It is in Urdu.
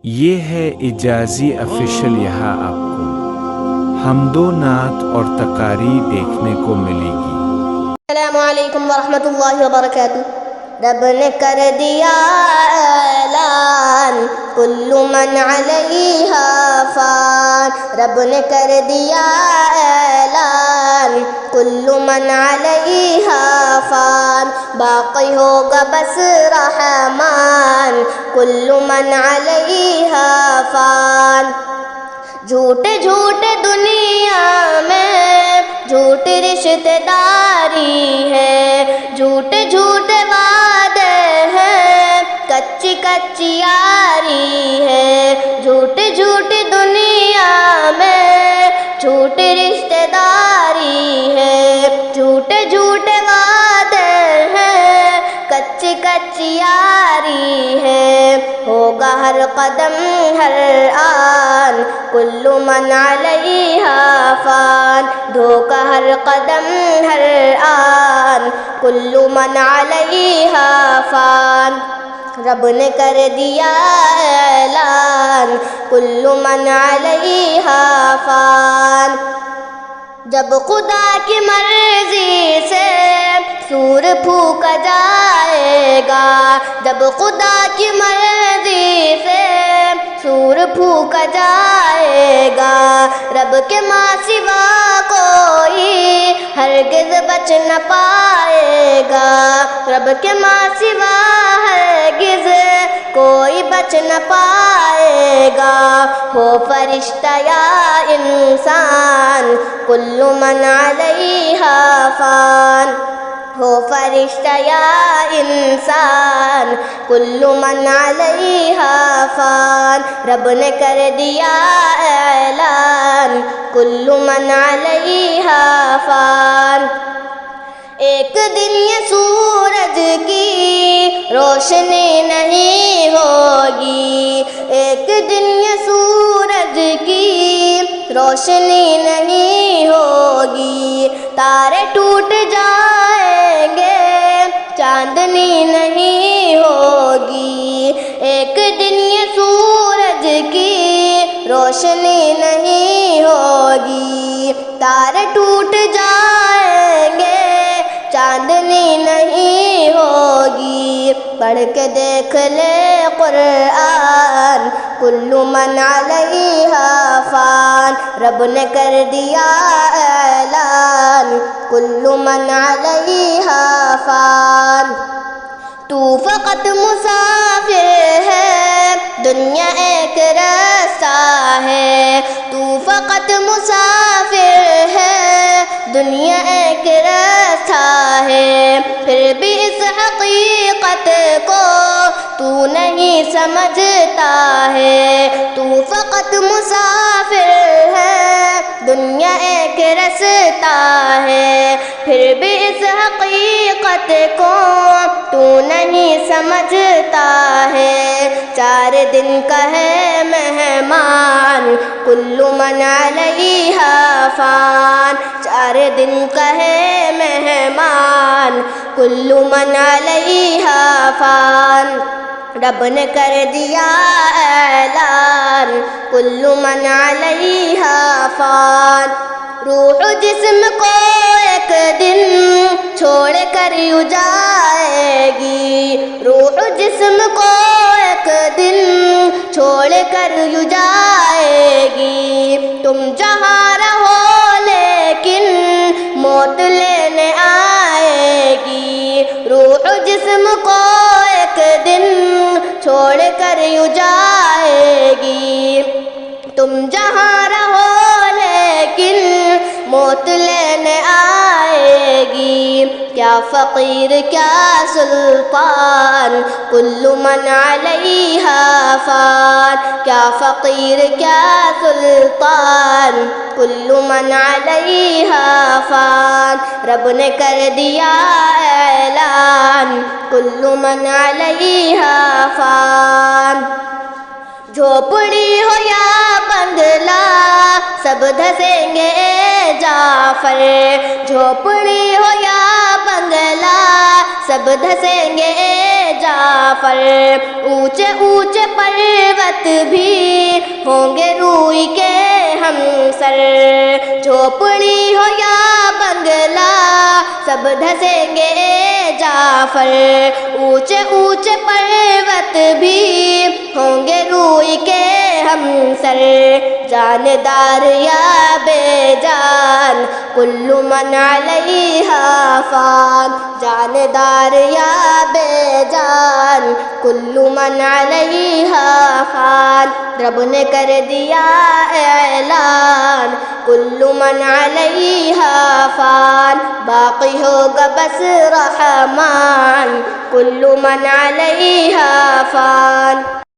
یہ ہے اجازی آفیشل، یہاں آپ کو حمد و نعت اور تقاریر دیکھنے کو ملے گی۔ السلام علیکم ورحمۃ اللہ وبرکاتہ۔ رب نے کر دیا اعلان کل من علیہا فان، رب نے کر دیا اعلان کل من علیہا فان، باقی ہوگا بس رحمان کل من علیہا فان۔ جھوٹے جھوٹے دنیا میں جھوٹی رشتہ داری ہے، جھوٹے جھوٹے وعدے ہیں، کچی کچی یاری ہے، جھوٹے جھوٹی دنیا میں جھوٹی رشتہ داری ہے، جھوٹے جھوٹے وعدے ہیں، کچی کچی یاری ہے، ہوگا ہر قدم ہر آن کل من علیہا فان، دھوکا ہر قدم ہر آن کل من علیہا فان۔ رب نے کر دیا اعلان کل من علیہا فان، جب خدا کی مرضی سے سور پھونکا جائے گا، جب خدا کی مرضی سے سور پھونکا جائے گا، رب کے ماں سوا کوئی ہرگز بچ نہ پائے گا، رب کے ماں سوا ہرگز کوئی بچ نہ پائے گا، ہو فرشتہ یا انسان کل من علیہا فان، ہو فرشتہ یا انسان کل من علیہا فان، رب نے کر دیا اعلان کل من علیہا فان۔ ایک دن یہ سورج کی روشنی نہیں ہوگی، ایک دن یہ سورج کی روشنی نہیں ہوگی، تارے ٹوٹ جائیں گے چاندنی نہیں ہوگی، ایک دن یہ سورج کی روشنی نہیں ہوگی، تارے ٹوٹ جائیں گے چاندنی نہیں ہوگی، پڑھ کے دیکھ لے قرآن کل من علیہا فان، رب نے کر دیا اعلان کل من علیہا فان۔ تو فقط مسافر ہے، دنیا ایک راستہ ہے، تو فقط مسافر ہے، دنیا ایک راستہ ہے، پھر بھی اس حقیقت کو تو نہیں سمجھتا ہے، تو فقط مسافر ہے، دنیا ایک راستہ ہے، پھر بھی اس حقیقت کو تو نہیں سمجھتا ہے، 4 دن کا ہے مہمان کل من علیہا فان، 4 دن کا ہے مہمان کل من علیہا فان، رب نے کر دیا اعلان کل من علیہا فان۔ روح جسم کو ایک دن چھوڑ کر یوں جائے گی، روح جسم کو ایک دن چھوڑ کر یوں جائے گی، تم جہاں رہو لیکن موت لینے آئے گی، روح جسم کو ایک دن چھوڑ کر یوں جائے گی، تم جہاں رہو لیکن موت لینے آئے گی، کیا فقیر کیا سلطان کل من علیہا فان، کیا فقیر کیا سلطان کل من علیہا فان، رب نے کر دیا اعلان کل من علیہا فان۔ جھوپڑی ہو یا بنگلہ سب دھسیں گے جعفر، جھوپڑی ہو یا بنگلہ سب دھسیں گے جعفر، اونچے اونچے پروت بھی ہوں گے روئی کے ہم سر، جھوپڑی ہو یا بنگلہ سب دھسیں گے جعفر، اونچے اونچے پروت بھی ہوں گے روئی کے ہم سر، جاندار یا بے جان کل من علیہا فان، جاندار یا بے جان کل من علیہا فان، رب نے کر دیا اعلان کل من علیہا فان، باقی ہوگا بس رحمان کل من علیہا فان۔